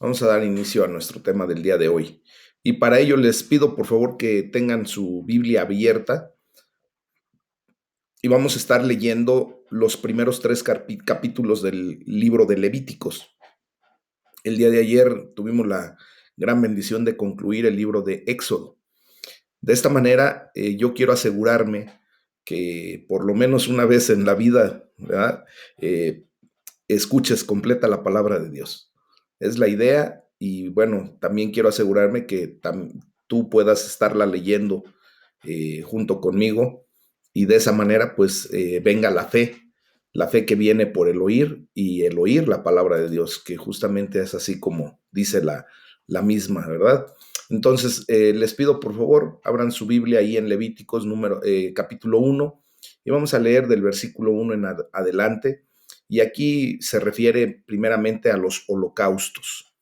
Vamos a dar inicio a nuestro tema del día de hoy. Y para ello les pido por favor que tengan su Biblia abierta y vamos a estar leyendo los primeros tres capítulos del libro de Levíticos. El día de ayer tuvimos la gran bendición de concluir el libro de Éxodo. De esta manera, yo quiero asegurarme que por lo menos una vez en la vida, ¿verdad? Eh, escuches completa la palabra de Dios. Es la idea y bueno, también quiero asegurarme que tú puedas estarla leyendo junto conmigo y de esa manera pues venga la fe que viene por el oír y el oír la palabra de Dios, que justamente es así como dice la misma, ¿verdad? Entonces, les pido por favor, abran su Biblia ahí en Levíticos capítulo 1 y vamos a leer del versículo 1 en adelante. Y aquí se refiere primeramente a los holocaustos.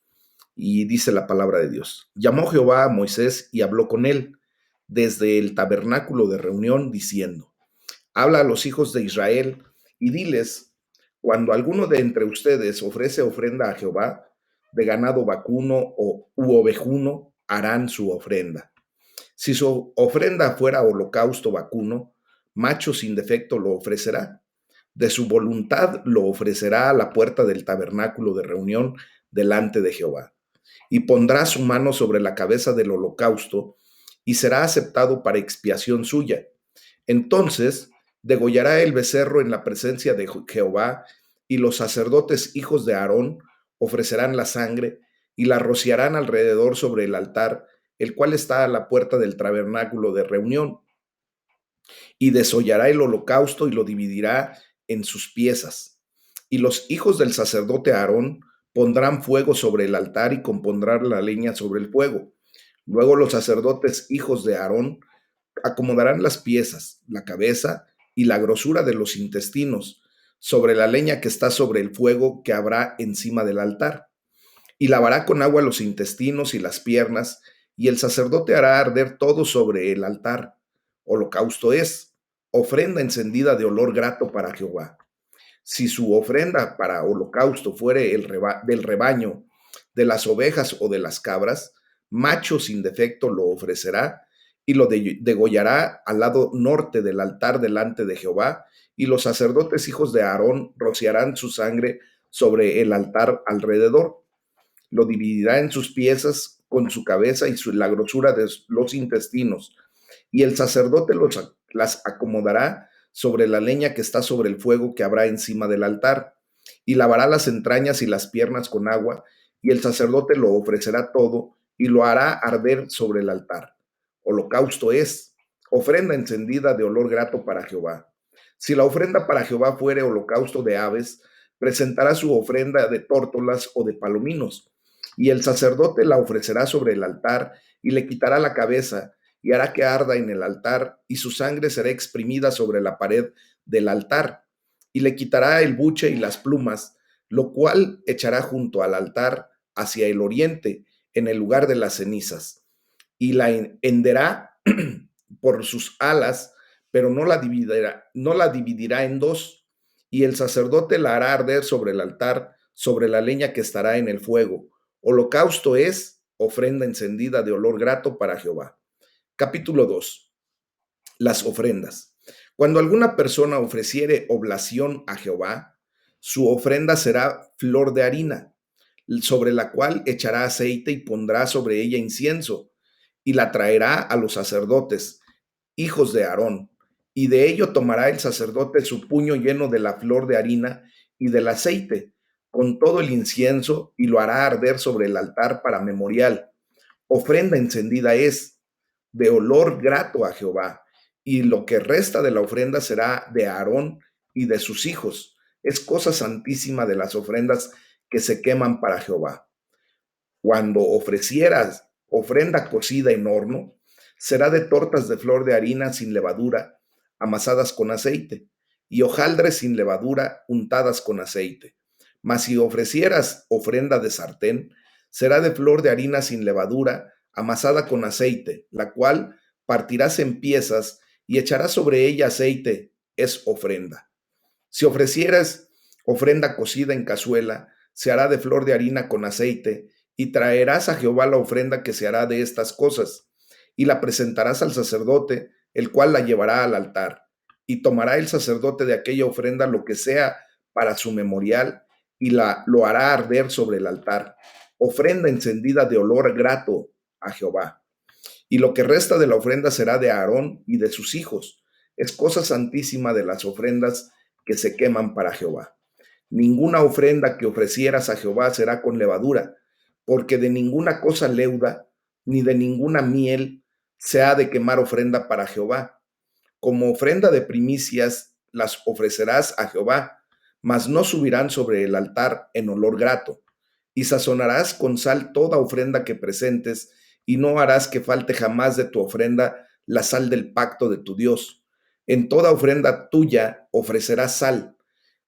Y dice la palabra de Dios. Llamó Jehová a Moisés y habló con él desde el tabernáculo de reunión, diciendo, habla a los hijos de Israel y diles, cuando alguno de entre ustedes ofrece ofrenda a Jehová, de ganado vacuno u ovejuno, harán su ofrenda. Si su ofrenda fuera holocausto vacuno, macho sin defecto lo ofrecerá. De su voluntad lo ofrecerá a la puerta del tabernáculo de reunión delante de Jehová. Y pondrá su mano sobre la cabeza del holocausto y será aceptado para expiación suya. Entonces degollará el becerro en la presencia de Jehová, y los sacerdotes hijos de Aarón ofrecerán la sangre y la rociarán alrededor sobre el altar, el cual está a la puerta del tabernáculo de reunión, y desollará el holocausto y lo dividirá en sus piezas. Y los hijos del sacerdote Aarón pondrán fuego sobre el altar y compondrán la leña sobre el fuego. Luego los sacerdotes hijos de Aarón acomodarán las piezas, la cabeza y la grosura de los intestinos sobre la leña que está sobre el fuego que habrá encima del altar. Y lavará con agua los intestinos y las piernas, y el sacerdote hará arder todo sobre el altar. Holocausto es, ofrenda encendida de olor grato para Jehová. Si su ofrenda para holocausto fuere del rebaño, de las ovejas o de las cabras, macho sin defecto lo ofrecerá y lo degollará al lado norte del altar delante de Jehová, y los sacerdotes hijos de Aarón rociarán su sangre sobre el altar alrededor. Lo dividirá en sus piezas con su cabeza y la grosura de los intestinos, y el sacerdote las acomodará sobre la leña que está sobre el fuego que habrá encima del altar, y lavará las entrañas y las piernas con agua, y el sacerdote lo ofrecerá todo y lo hará arder sobre el altar. Holocausto es, ofrenda encendida de olor grato para Jehová. Si la ofrenda para Jehová fuere holocausto de aves, presentará su ofrenda de tórtolas o de palominos, y el sacerdote la ofrecerá sobre el altar y le quitará la cabeza y hará que arda en el altar, y su sangre será exprimida sobre la pared del altar, y le quitará el buche y las plumas, lo cual echará junto al altar hacia el oriente, en el lugar de las cenizas, y la henderá por sus alas, pero no la dividirá en dos, y el sacerdote la hará arder sobre el altar, sobre la leña que estará en el fuego. Holocausto es, ofrenda encendida de olor grato para Jehová. Capítulo 2. Las ofrendas. Cuando alguna persona ofreciere oblación a Jehová, su ofrenda será flor de harina, sobre la cual echará aceite y pondrá sobre ella incienso, y la traerá a los sacerdotes, hijos de Aarón, y de ello tomará el sacerdote su puño lleno de la flor de harina y del aceite, con todo el incienso, y lo hará arder sobre el altar para memorial. Ofrenda encendida es, de olor grato a Jehová, y lo que resta de la ofrenda será de Aarón y de sus hijos. Es cosa santísima de las ofrendas que se queman para Jehová. Cuando ofrecieras ofrenda cocida en horno, será de tortas de flor de harina sin levadura, amasadas con aceite, y hojaldres sin levadura, untadas con aceite. Mas si ofrecieras ofrenda de sartén, será de flor de harina sin levadura, amasada con aceite, la cual partirás en piezas y echarás sobre ella aceite, es ofrenda. Si ofrecieras ofrenda cocida en cazuela, se hará de flor de harina con aceite, Y traerás a Jehová la ofrenda que se hará de estas cosas, y la presentarás al sacerdote, el cual la llevará al altar. Y tomará el sacerdote de aquella ofrenda lo que sea para su memorial, y lo hará arder sobre el altar, ofrenda encendida de olor grato a Jehová. Y lo que resta de la ofrenda será de Aarón y de sus hijos. Es cosa santísima de las ofrendas que se queman para Jehová. Ninguna ofrenda que ofrecieras a Jehová será con levadura, porque de ninguna cosa leuda, ni de ninguna miel se ha de quemar ofrenda para Jehová. Como ofrenda de primicias las ofrecerás a Jehová, mas no subirán sobre el altar en olor grato. Y sazonarás con sal toda ofrenda que presentes, y no harás que falte jamás de tu ofrenda la sal del pacto de tu Dios. En toda ofrenda tuya ofrecerás sal.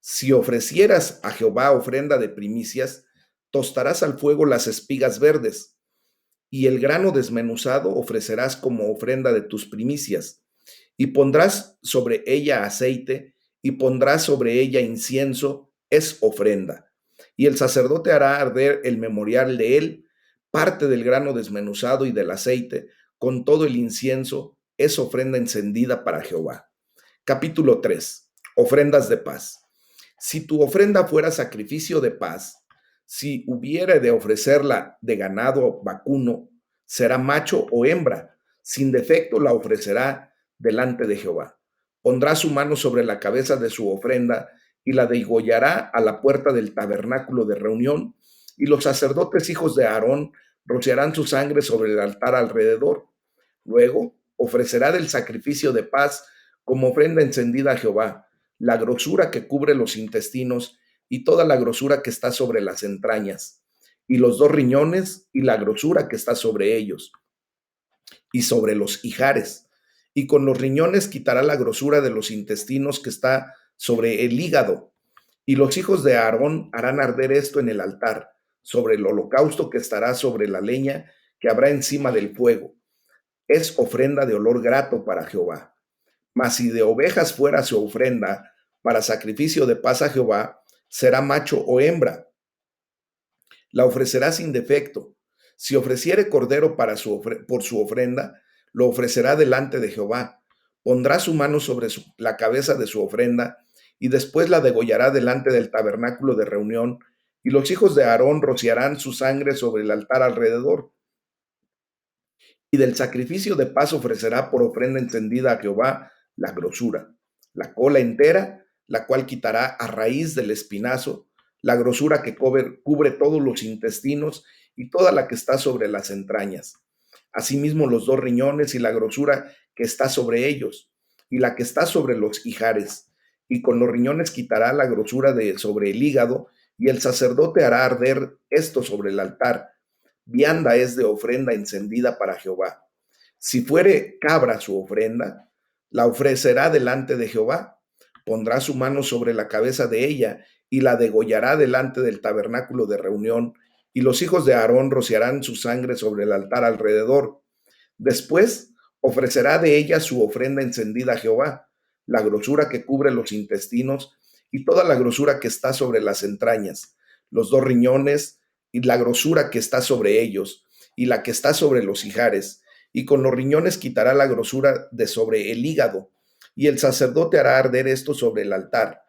Si ofrecieras a Jehová ofrenda de primicias, tostarás al fuego las espigas verdes, y el grano desmenuzado ofrecerás como ofrenda de tus primicias, y pondrás sobre ella aceite, y pondrás sobre ella incienso, es ofrenda. Y el sacerdote hará arder el memorial de él, parte del grano desmenuzado y del aceite, con todo el incienso, es ofrenda encendida para Jehová. Capítulo 3. Ofrendas de paz. Si tu ofrenda fuera sacrificio de paz, si hubiere de ofrecerla de ganado vacuno, será macho o hembra, sin defecto la ofrecerá delante de Jehová. Pondrá su mano sobre la cabeza de su ofrenda y la degollará a la puerta del tabernáculo de reunión, y los sacerdotes hijos de Aarón rociarán su sangre sobre el altar alrededor. Luego ofrecerá del sacrificio de paz como ofrenda encendida a Jehová la grosura que cubre los intestinos y toda la grosura que está sobre las entrañas, y los dos riñones y la grosura que está sobre ellos, y sobre los ijares. Y con los riñones quitará la grosura de los intestinos que está sobre el hígado. Y los hijos de Aarón harán arder esto en el altar, sobre el holocausto que estará sobre la leña que habrá encima del fuego. Es ofrenda de olor grato para Jehová. Mas si de ovejas fuera su ofrenda para sacrificio de paz a Jehová, será macho o hembra. La ofrecerá sin defecto. Si ofreciere cordero por su ofrenda, lo ofrecerá delante de Jehová. Pondrá su mano sobre la cabeza de su ofrenda y después la degollará delante del tabernáculo de reunión, y los hijos de Aarón rociarán su sangre sobre el altar alrededor. Y del sacrificio de paz ofrecerá por ofrenda encendida a Jehová la grosura, la cola entera, la cual quitará a raíz del espinazo, la grosura que cubre todos los intestinos y toda la que está sobre las entrañas. Asimismo los dos riñones y la grosura que está sobre ellos, y la que está sobre los ijares. Y con los riñones quitará la grosura de sobre el hígado, y el sacerdote hará arder esto sobre el altar. Vianda es de ofrenda encendida para Jehová. Si fuere cabra su ofrenda, la ofrecerá delante de Jehová. Pondrá su mano sobre la cabeza de ella y la degollará delante del tabernáculo de reunión, y los hijos de Aarón rociarán su sangre sobre el altar alrededor. Después ofrecerá de ella su ofrenda encendida a Jehová, la grosura que cubre los intestinos y toda la grosura que está sobre las entrañas, los dos riñones y la grosura que está sobre ellos, y la que está sobre los ijares, y con los riñones quitará la grosura de sobre el hígado, y el sacerdote hará arder esto sobre el altar.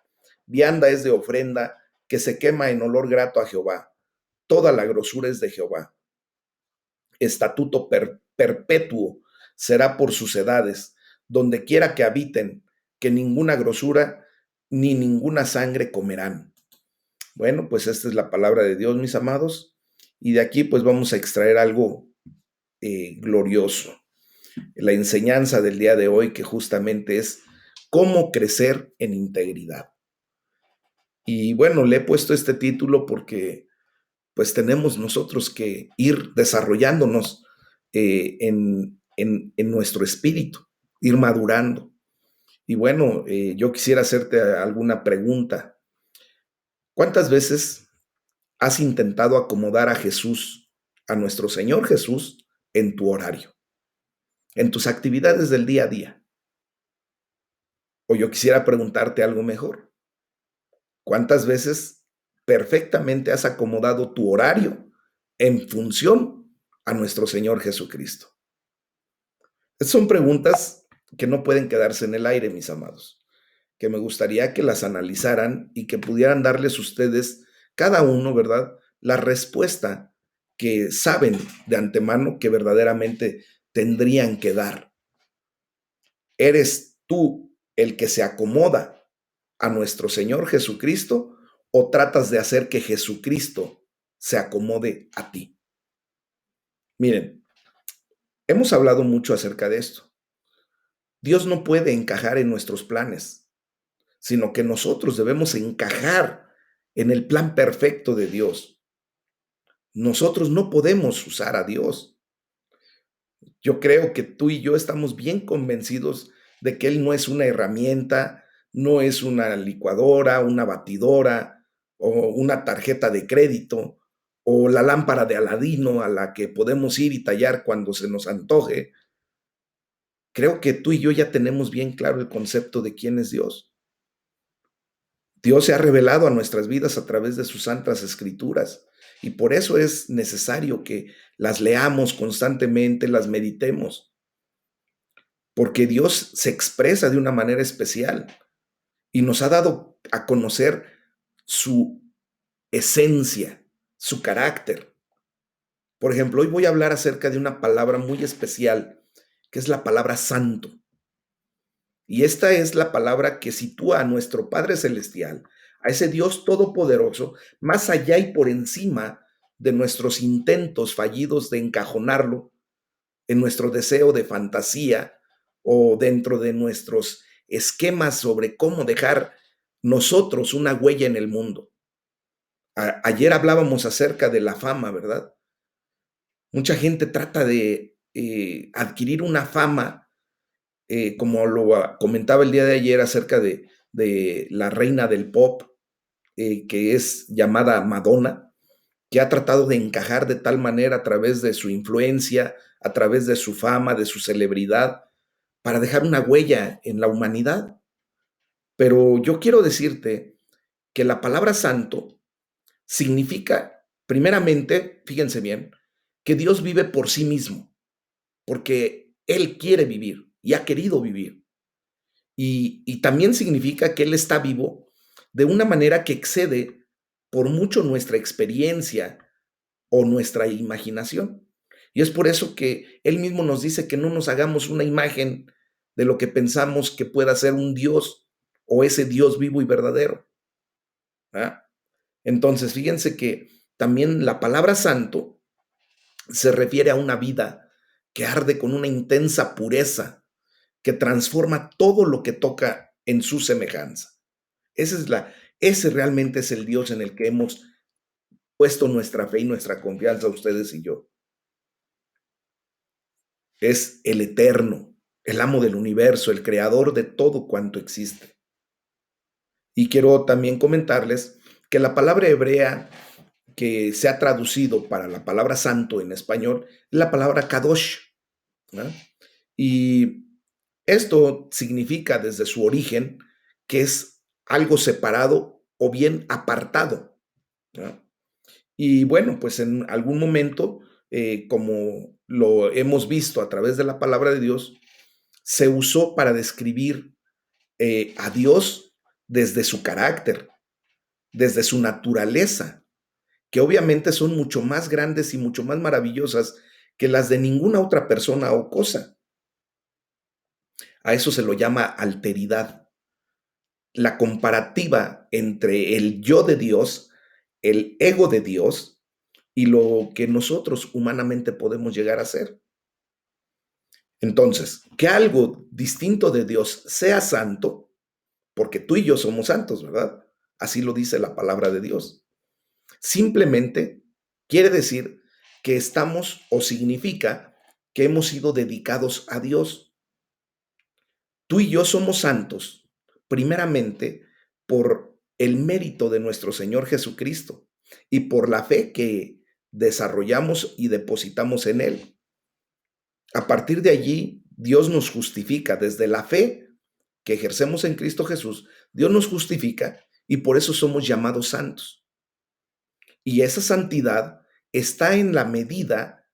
Vianda es de ofrenda que se quema en olor grato a Jehová. Toda la grosura es de Jehová. Estatuto perpetuo será por sus edades, donde quiera que habiten, que ninguna grosura ni ninguna sangre comerán. Bueno, pues esta es la palabra de Dios, mis amados, y de aquí pues vamos a extraer algo glorioso. La enseñanza del día de hoy, que justamente es cómo crecer en integridad. Y bueno, le he puesto este título porque pues tenemos nosotros que ir desarrollándonos en nuestro espíritu, ir madurando. Y bueno, yo quisiera hacerte alguna pregunta. ¿Cuántas veces has intentado acomodar a Jesús, a nuestro Señor Jesús, en tu horario, en tus actividades del día a día? O yo quisiera preguntarte algo mejor. ¿Cuántas veces perfectamente has acomodado tu horario en función a nuestro Señor Jesucristo? Estas son preguntas que no pueden quedarse en el aire, mis amados, que me gustaría que las analizaran y que pudieran darles ustedes, cada uno, ¿verdad?, la respuesta que saben de antemano que verdaderamente tendrían que dar. ¿Eres tú el que se acomoda a nuestro Señor Jesucristo o tratas de hacer que Jesucristo se acomode a ti? Miren, hemos hablado mucho acerca de esto. Dios no puede encajar en nuestros planes, sino que nosotros debemos encajar en el plan perfecto de Dios. Nosotros no podemos usar a Dios. Yo creo que tú y yo estamos bien convencidos de que Él no es una herramienta, no es una licuadora, una batidora o una tarjeta de crédito o la lámpara de Aladino a la que podemos ir y tallar cuando se nos antoje. Creo que tú y yo ya tenemos bien claro el concepto de quién es Dios. Dios se ha revelado a nuestras vidas a través de sus santas escrituras y por eso es necesario que las leamos constantemente, las meditemos, porque Dios se expresa de una manera especial y nos ha dado a conocer su esencia, su carácter. Por ejemplo, hoy voy a hablar acerca de una palabra muy especial, que es la palabra santo. Y esta es la palabra que sitúa a nuestro Padre Celestial, a ese Dios todopoderoso, más allá y por encima de nuestros intentos fallidos de encajonarlo en nuestro deseo de fantasía o dentro de nuestros esquemas sobre cómo dejar nosotros una huella en el mundo. Ayer hablábamos acerca de la fama, ¿verdad? Mucha gente trata de adquirir una fama, como lo comentaba el día de ayer acerca de la reina del pop, que es llamada Madonna, que ha tratado de encajar de tal manera a través de su influencia, a través de su fama, de su celebridad, para dejar una huella en la humanidad. Pero yo quiero decirte que la palabra santo significa, primeramente, fíjense bien, que Dios vive por sí mismo, porque Él quiere vivir y ha querido vivir. Y también significa que Él está vivo de una manera que excede por mucho nuestra experiencia o nuestra imaginación. Y es por eso que Él mismo nos dice que no nos hagamos una imagen de lo que pensamos que pueda ser un Dios o ese Dios vivo y verdadero. ¿Ah? Entonces, fíjense que también la palabra santo se refiere a una vida que arde con una intensa pureza, que transforma todo lo que toca en su semejanza. Ese realmente es el Dios en el que hemos puesto nuestra fe y nuestra confianza, ustedes y yo. Es el eterno, el amo del universo, el creador de todo cuanto existe. Y quiero también comentarles que la palabra hebrea que se ha traducido para la palabra santo en español es la palabra kadosh, ¿no? Y esto significa desde su origen que es algo separado o bien apartado, ¿no? Y bueno, pues en algún momento, como lo hemos visto a través de la palabra de Dios, se usó para describir a Dios desde su carácter, desde su naturaleza, que obviamente son mucho más grandes y mucho más maravillosas que las de ninguna otra persona o cosa. A eso se lo llama alteridad, la comparativa entre el yo de Dios, el ego de Dios y lo que nosotros humanamente podemos llegar a ser. Entonces, que algo distinto de Dios sea santo, porque tú y yo somos santos, ¿verdad? Así lo dice la palabra de Dios. Simplemente quiere decir que estamos o significa que hemos sido dedicados a Dios. Tú y yo somos santos, primeramente, por el mérito de nuestro Señor Jesucristo y por la fe que desarrollamos y depositamos en Él. A partir de allí, Dios nos justifica desde la fe que ejercemos en Cristo Jesús. Dios nos justifica y por eso somos llamados santos. Y esa santidad está en la medida,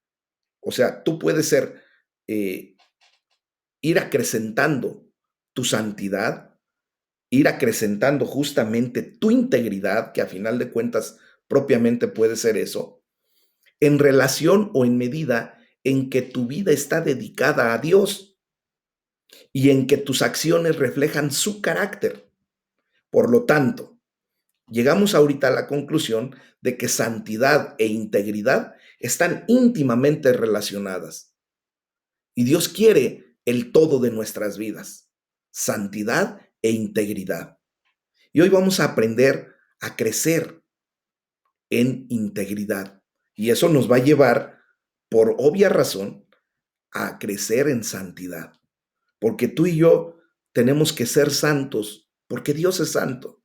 o sea, tú puedes ser, ir acrecentando tu santidad, ir acrecentando justamente tu integridad, que a final de cuentas propiamente puede ser eso, en relación o en medida en que tu vida está dedicada a Dios y en que tus acciones reflejan su carácter. Por lo tanto, llegamos ahorita a la conclusión de que santidad e integridad están íntimamente relacionadas y Dios quiere el todo de nuestras vidas, santidad e integridad. Y hoy vamos a aprender a crecer en integridad y eso nos va a llevar, por obvia razón, a crecer en santidad, porque tú y yo tenemos que ser santos porque Dios es santo.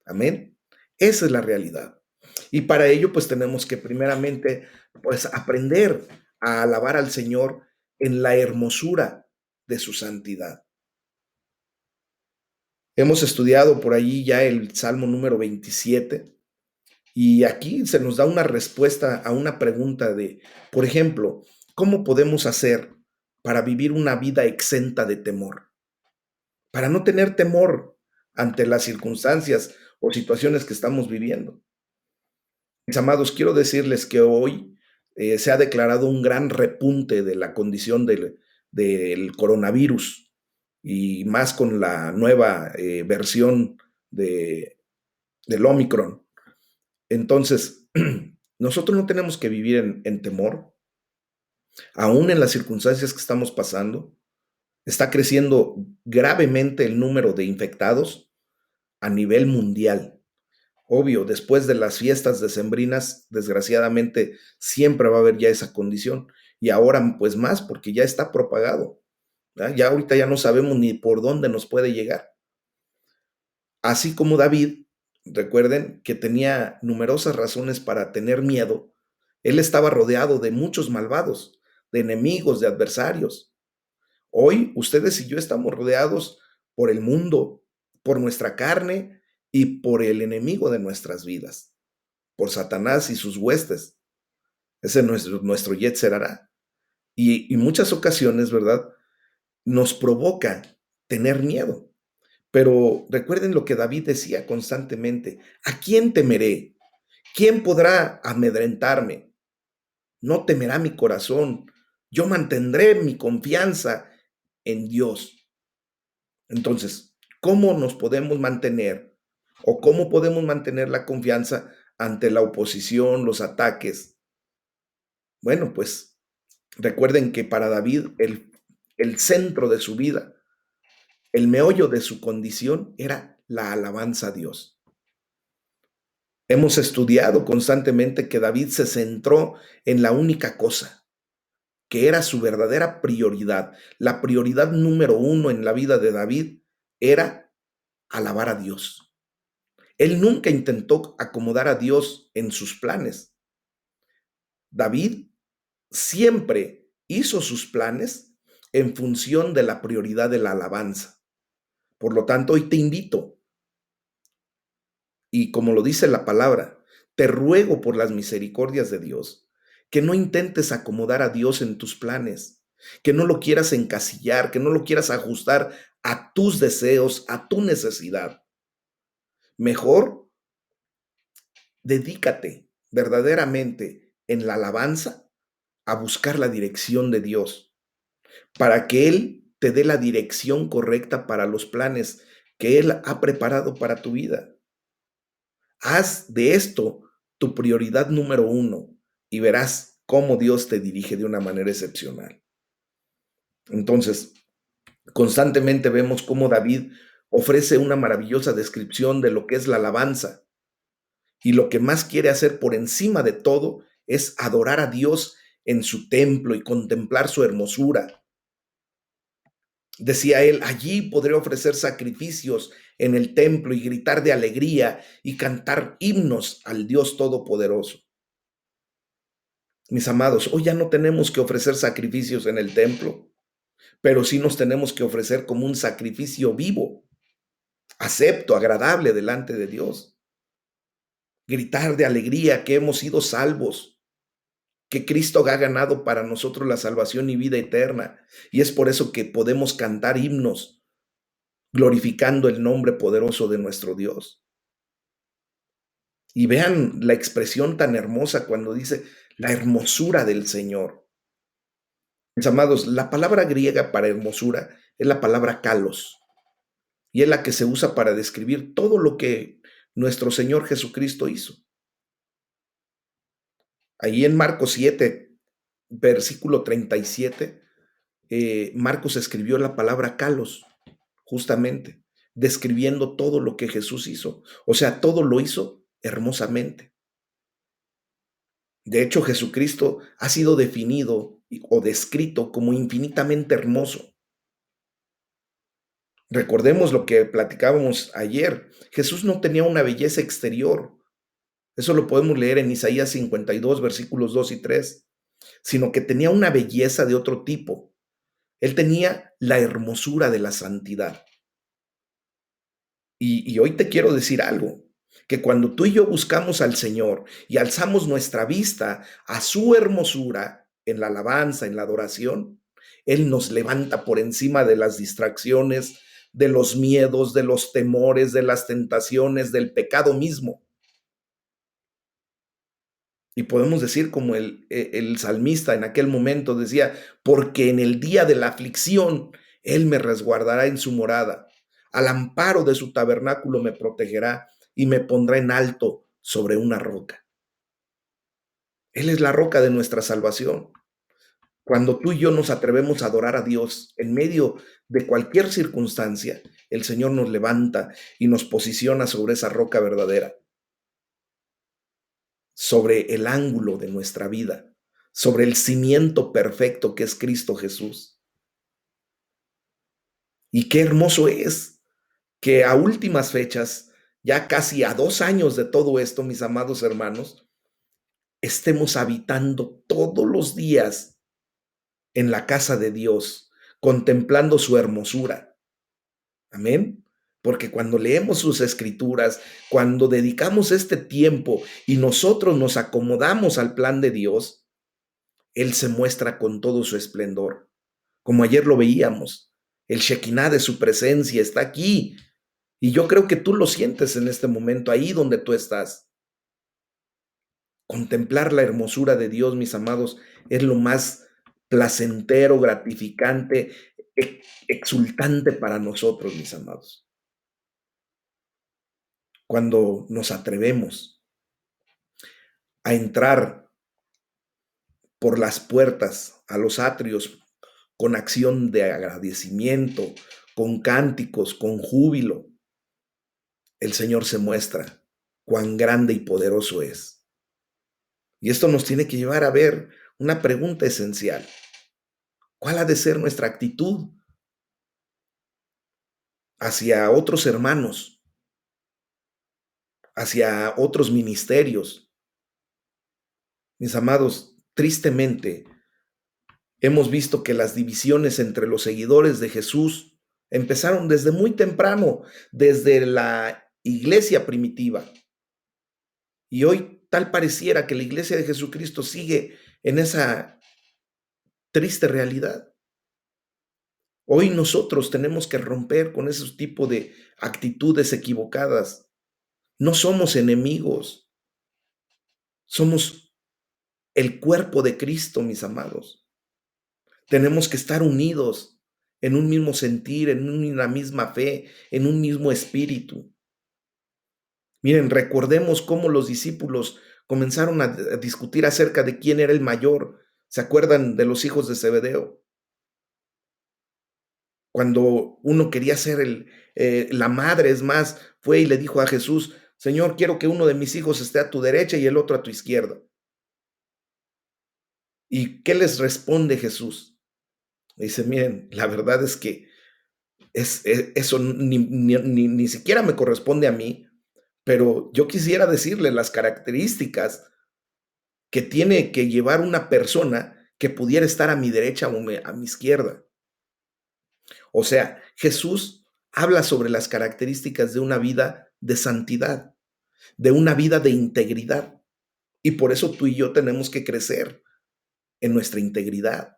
Amén. Esa es la realidad. Y para ello, pues tenemos que primeramente, pues aprender a alabar al Señor en la hermosura de su santidad. Hemos estudiado por allí ya el Salmo número 27 y aquí se nos da una respuesta a una pregunta de, por ejemplo, ¿cómo podemos hacer para vivir una vida exenta de temor? Para no tener temor ante las circunstancias o situaciones que estamos viviendo. Mis amados, quiero decirles que hoy se ha declarado un gran repunte de la condición del coronavirus y más con la nueva versión de, del Omicron. Entonces, nosotros no tenemos que vivir en temor, aún en las circunstancias que estamos pasando. Está creciendo gravemente el número de infectados a nivel mundial. Obvio, después de las fiestas decembrinas, desgraciadamente, siempre va a haber ya esa condición. Y ahora, pues más, porque ya está propagado. ¿Verdad? Ya ahorita ya no sabemos ni por dónde nos puede llegar. Así como David, recuerden que tenía numerosas razones para tener miedo. Él estaba rodeado de muchos malvados, de enemigos, de adversarios. Hoy ustedes y yo estamos rodeados por el mundo, por nuestra carne y por el enemigo de nuestras vidas, por Satanás y sus huestes. Ese es nuestro Yetzer Hará. Y muchas ocasiones, ¿verdad? Nos provoca tener miedo. Pero recuerden lo que David decía constantemente: ¿a quién temeré? ¿Quién podrá amedrentarme? No temerá mi corazón. Yo mantendré mi confianza en Dios. Entonces, ¿cómo nos podemos mantener o cómo podemos mantener la confianza ante la oposición, los ataques? Bueno, pues recuerden que para David el centro de su vida, el meollo de su condición era la alabanza a Dios. Hemos estudiado constantemente que David se centró en la única cosa, que era su verdadera prioridad. La prioridad número uno en la vida de David era alabar a Dios. Él nunca intentó acomodar a Dios en sus planes. David siempre hizo sus planes en función de la prioridad de la alabanza. Por lo tanto, hoy te invito, y como lo dice la palabra, te ruego por las misericordias de Dios, que no intentes acomodar a Dios en tus planes, que no lo quieras encasillar, que no lo quieras ajustar a tus deseos, a tu necesidad. Mejor dedícate verdaderamente en la alabanza a buscar la dirección de Dios, para que Él te dé la dirección correcta para los planes que Él ha preparado para tu vida. Haz de esto tu prioridad número uno y verás cómo Dios te dirige de una manera excepcional. Entonces, constantemente vemos cómo David ofrece una maravillosa descripción de lo que es la alabanza. Y lo que más quiere hacer por encima de todo es adorar a Dios en su templo y contemplar su hermosura. Decía él: allí podré ofrecer sacrificios en el templo y gritar de alegría y cantar himnos al Dios Todopoderoso. Mis amados, hoy ya no tenemos que ofrecer sacrificios en el templo, pero sí nos tenemos que ofrecer como un sacrificio vivo, acepto, agradable delante de Dios. Gritar de alegría que hemos sido salvos, que Cristo ha ganado para nosotros la salvación y vida eterna. Y es por eso que podemos cantar himnos glorificando el nombre poderoso de nuestro Dios. Y vean la expresión tan hermosa cuando dice la hermosura del Señor. Mis amados, la palabra griega para hermosura es la palabra kalos, y es la que se usa para describir todo lo que nuestro Señor Jesucristo hizo. Ahí en Marcos 7, versículo 37, Marcos escribió la palabra kalos, justamente, describiendo todo lo que Jesús hizo. O sea, todo lo hizo hermosamente. De hecho, Jesucristo ha sido definido o descrito como infinitamente hermoso. Recordemos lo que platicábamos ayer. Jesús no tenía una belleza exterior. Eso lo podemos leer en Isaías 52, versículos 2 y 3, sino que tenía una belleza de otro tipo. Él tenía la hermosura de la santidad. Y hoy te quiero decir algo, que cuando tú y yo buscamos al Señor y alzamos nuestra vista a su hermosura en la alabanza, en la adoración, Él nos levanta por encima de las distracciones, de los miedos, de los temores, de las tentaciones, del pecado mismo. Y podemos decir como el salmista en aquel momento decía, porque en el día de la aflicción Él me resguardará en su morada, al amparo de su tabernáculo me protegerá y me pondrá en alto sobre una roca. Él es la roca de nuestra salvación. Cuando tú y yo nos atrevemos a adorar a Dios en medio de cualquier circunstancia, el Señor nos levanta y nos posiciona sobre esa roca verdadera, sobre el ángulo de nuestra vida, sobre el cimiento perfecto que es Cristo Jesús. Y qué hermoso es que a últimas fechas, ya casi a 2 años de todo esto, mis amados hermanos, estemos habitando todos los días en la casa de Dios, contemplando su hermosura. Amén. Porque cuando leemos sus escrituras, cuando dedicamos este tiempo y nosotros nos acomodamos al plan de Dios, Él se muestra con todo su esplendor. Como ayer lo veíamos, el Shekinah de su presencia está aquí. Y yo creo que tú lo sientes en este momento, ahí donde tú estás. Contemplar la hermosura de Dios, mis amados, es lo más placentero, gratificante, exultante para nosotros, mis amados. Cuando nos atrevemos a entrar por las puertas a los atrios con acción de agradecimiento, con cánticos, con júbilo, el Señor se muestra cuán grande y poderoso es. Y esto nos tiene que llevar a ver una pregunta esencial. ¿Cuál ha de ser nuestra actitud hacia otros hermanos, hacia otros ministerios? Mis amados, tristemente hemos visto que las divisiones entre los seguidores de Jesús empezaron desde muy temprano, desde la iglesia primitiva. Y hoy tal pareciera que la iglesia de Jesucristo sigue en esa triste realidad. Hoy nosotros tenemos que romper con ese tipo de actitudes equivocadas. No somos enemigos, somos el cuerpo de Cristo, mis amados. Tenemos que estar unidos en un mismo sentir, en una misma fe, en un mismo espíritu. Miren, recordemos cómo los discípulos comenzaron a discutir acerca de quién era el mayor. ¿Se acuerdan de los hijos de Zebedeo? Cuando uno quería ser la madre, es más, fue y le dijo a Jesús, Señor, quiero que uno de mis hijos esté a tu derecha y el otro a tu izquierda. ¿Y qué les responde Jesús? Dice, miren, la verdad es que eso ni siquiera me corresponde a mí, pero yo quisiera decirle las características que tiene que llevar una persona que pudiera estar a mi derecha o a mi izquierda. O sea, Jesús habla sobre las características de una vida de santidad, de una vida de integridad. Y por eso tú y yo tenemos que crecer. en nuestra integridad,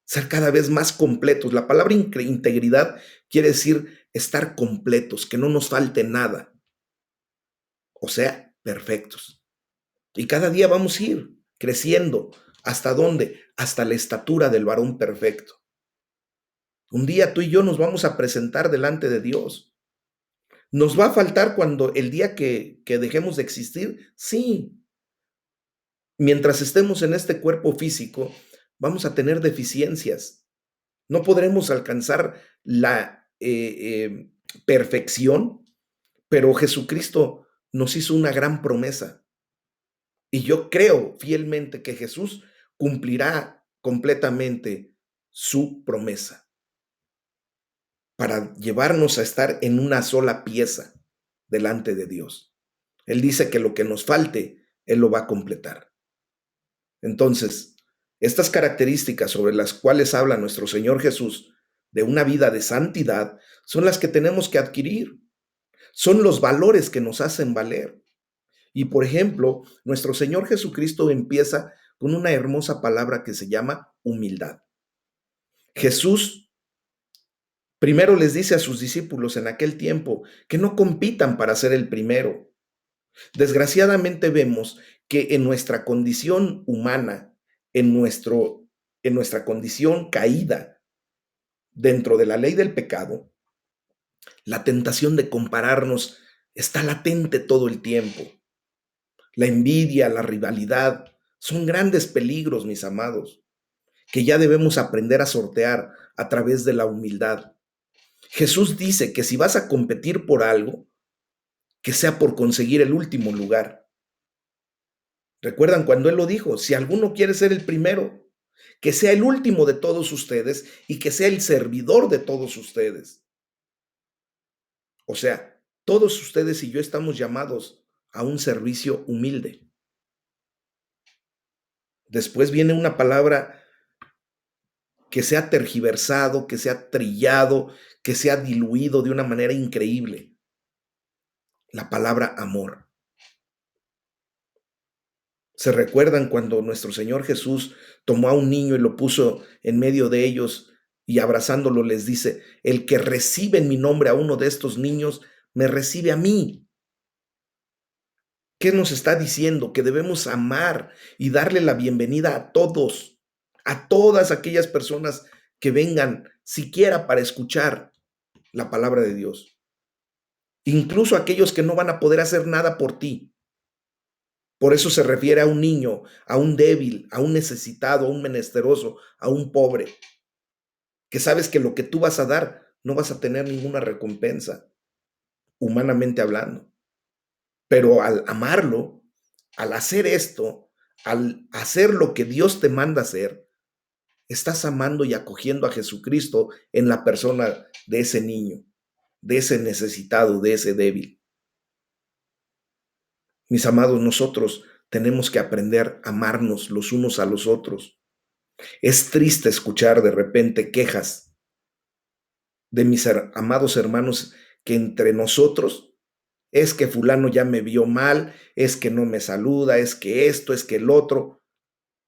ser cada vez más completos. La palabra integridad quiere decir estar completos, que no nos falte nada, o sea, perfectos. Y cada día vamos a ir creciendo. ¿Hasta dónde? Hasta la estatura del varón perfecto. Un día tú y yo nos vamos a presentar delante de Dios. ¿Nos va a faltar cuando el día que dejemos de existir? Sí. Mientras estemos en este cuerpo físico, vamos a tener deficiencias. No podremos alcanzar la perfección, pero Jesucristo nos hizo una gran promesa. Y yo creo fielmente que Jesús cumplirá completamente su promesa para llevarnos a estar en una sola pieza delante de Dios. Él dice que lo que nos falte, Él lo va a completar. Entonces, estas características sobre las cuales habla nuestro Señor Jesús de una vida de santidad son las que tenemos que adquirir. Son los valores que nos hacen valer. Y por ejemplo, nuestro Señor Jesucristo empieza con una hermosa palabra que se llama humildad. Jesús primero les dice a sus discípulos en aquel tiempo que no compitan para ser el primero. Desgraciadamente vemos que en nuestra condición humana, en nuestra condición caída dentro de la ley del pecado, la tentación de compararnos está latente todo el tiempo. La envidia, la rivalidad, son grandes peligros, mis amados, que ya debemos aprender a sortear a través de la humildad. Jesús dice que si vas a competir por algo, que sea por conseguir el último lugar. ¿Recuerdan cuando Él lo dijo? Si alguno quiere ser el primero, que sea el último de todos ustedes y que sea el servidor de todos ustedes. O sea, todos ustedes y yo estamos llamados a un servicio humilde. Después viene una palabra que se ha tergiversado, que se ha trillado, que se ha diluido de una manera increíble. La palabra amor. ¿Se recuerdan cuando nuestro Señor Jesús tomó a un niño y lo puso en medio de ellos y abrazándolo les dice, el que recibe en mi nombre a uno de estos niños, me recibe a mí? ¿Qué nos está diciendo? Que debemos amar y darle la bienvenida a todos, a todas aquellas personas que vengan siquiera para escuchar la palabra de Dios. Incluso aquellos que no van a poder hacer nada por ti. Por eso se refiere a un niño, a un débil, a un necesitado, a un menesteroso, a un pobre, que sabes que lo que tú vas a dar no vas a tener ninguna recompensa, humanamente hablando. Pero al amarlo, al hacer esto, al hacer lo que Dios te manda hacer, estás amando y acogiendo a Jesucristo en la persona de ese niño, de ese necesitado, de ese débil. Mis amados, nosotros tenemos que aprender a amarnos los unos a los otros. Es triste escuchar de repente quejas de mis amados hermanos que entre nosotros es que fulano ya me vio mal, es que no me saluda, es que esto, es que el otro.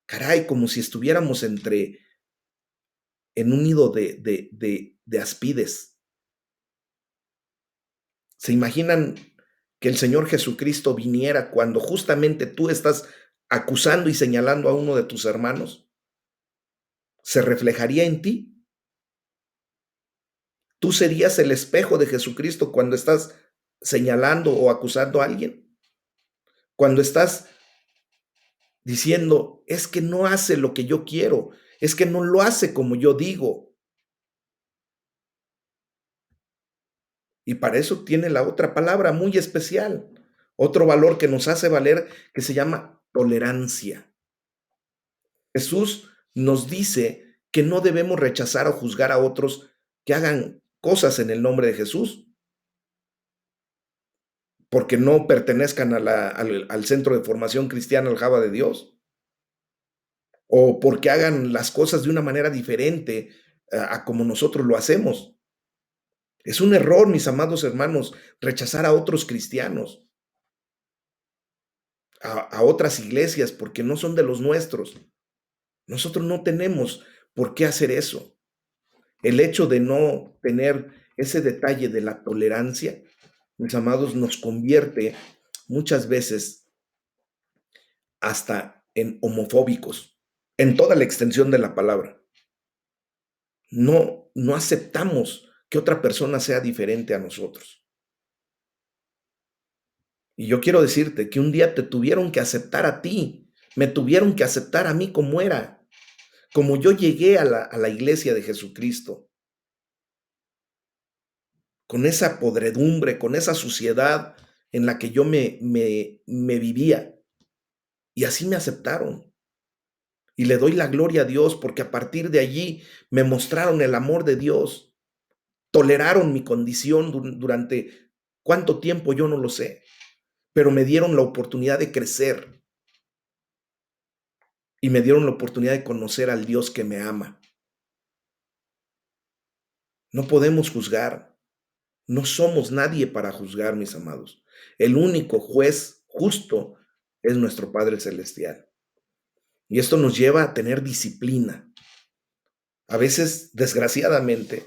Caray, como si estuviéramos en un nido de aspides. ¿Se imaginan que el Señor Jesucristo viniera cuando justamente tú estás acusando y señalando a uno de tus hermanos? ¿Se reflejaría en ti? ¿Tú serías el espejo de Jesucristo cuando estás señalando o acusando a alguien? Cuando estás diciendo, es que no hace lo que yo quiero, es que no lo hace como yo digo. Y para eso tiene la otra palabra muy especial, otro valor que nos hace valer, que se llama tolerancia. Jesús nos dice que no debemos rechazar o juzgar a otros que hagan cosas en el nombre de Jesús, porque no pertenezcan al centro de formación cristiana, al Java de Dios, o porque hagan las cosas de una manera diferente a como nosotros lo hacemos. Es un error, mis amados hermanos, rechazar a otros cristianos, a otras iglesias, porque no son de los nuestros. Nosotros no tenemos por qué hacer eso. El hecho de no tener ese detalle de la tolerancia, mis amados, nos convierte muchas veces hasta en homofóbicos, en toda la extensión de la palabra. No aceptamos que otra persona sea diferente a nosotros. Y yo quiero decirte que un día te tuvieron que aceptar a ti, me tuvieron que aceptar a mí como era, como yo llegué a la iglesia de Jesucristo, con esa podredumbre, con esa suciedad en la que yo me vivía. Y así me aceptaron. Y le doy la gloria a Dios porque a partir de allí me mostraron el amor de Dios. Toleraron mi condición durante cuánto tiempo, yo no lo sé, pero me dieron la oportunidad de crecer y me dieron la oportunidad de conocer al Dios que me ama. No podemos juzgar, no somos nadie para juzgar, mis amados. El único juez justo es nuestro Padre Celestial. Y esto nos lleva a tener disciplina. A veces, desgraciadamente,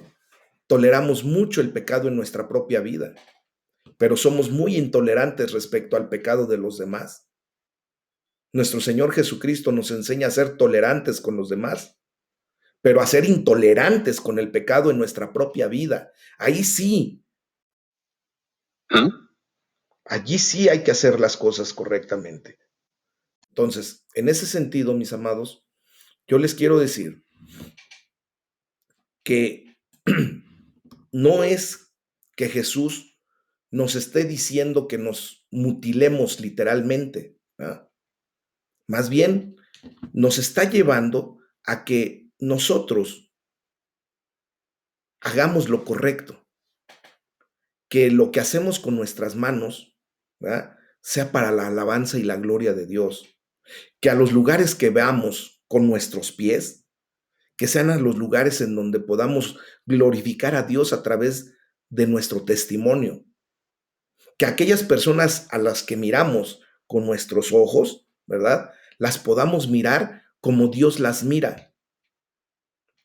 toleramos mucho el pecado en nuestra propia vida, pero somos muy intolerantes respecto al pecado de los demás. Nuestro Señor Jesucristo nos enseña a ser tolerantes con los demás, pero a ser intolerantes con el pecado en nuestra propia vida. Ahí sí, allí sí hay que hacer las cosas correctamente. Entonces, en ese sentido, mis amados, yo les quiero decir que no es que Jesús nos esté diciendo que nos mutilemos literalmente, ¿verdad? Más bien, nos está llevando a que nosotros hagamos lo correcto, que lo que hacemos con nuestras manos, ¿verdad?, sea para la alabanza y la gloria de Dios, que a los lugares que veamos con nuestros pies, que sean a los lugares en donde podamos glorificar a Dios a través de nuestro testimonio, que aquellas personas a las que miramos con nuestros ojos, ¿verdad?, las podamos mirar como Dios las mira.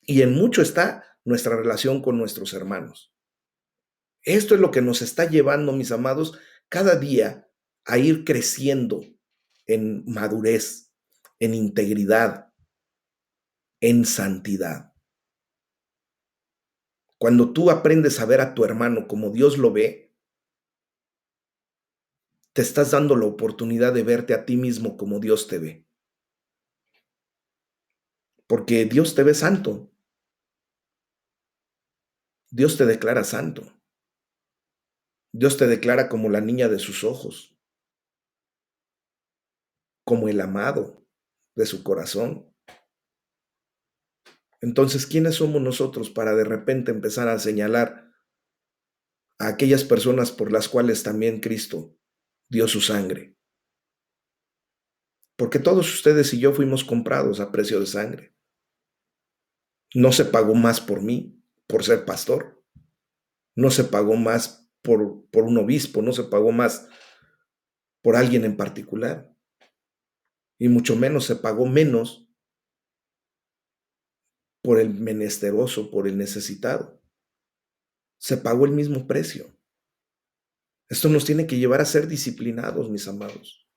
Y en mucho está nuestra relación con nuestros hermanos. Esto es lo que nos está llevando, mis amados, cada día a ir creciendo en madurez, en integridad, en santidad. Cuando tú aprendes a ver a tu hermano como Dios lo ve, te estás dando la oportunidad de verte a ti mismo como Dios te ve. Porque Dios te ve santo. Dios te declara santo. Dios te declara como la niña de sus ojos, como el amado de su corazón. Entonces, ¿quiénes somos nosotros para de repente empezar a señalar a aquellas personas por las cuales también Cristo dio su sangre? Porque todos ustedes y yo fuimos comprados a precio de sangre. No se pagó más por mí, por ser pastor. No se pagó más por un obispo, no se pagó más por alguien en particular. Y mucho menos se pagó menos por el menesteroso, por el necesitado. Se pagó el mismo precio. Esto nos tiene que llevar a ser disciplinados, mis amados.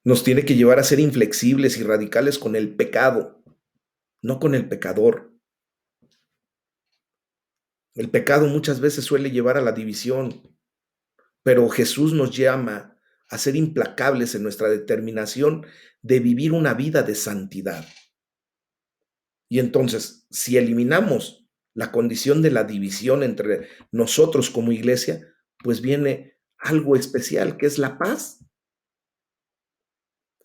Nos tiene que llevar a ser inflexibles y radicales con el pecado, no con el pecador. El pecado muchas veces suele llevar a la división, pero Jesús nos llama a ser implacables en nuestra determinación de vivir una vida de santidad. Y entonces, si eliminamos la condición de la división entre nosotros como iglesia, pues viene algo especial, que es la paz.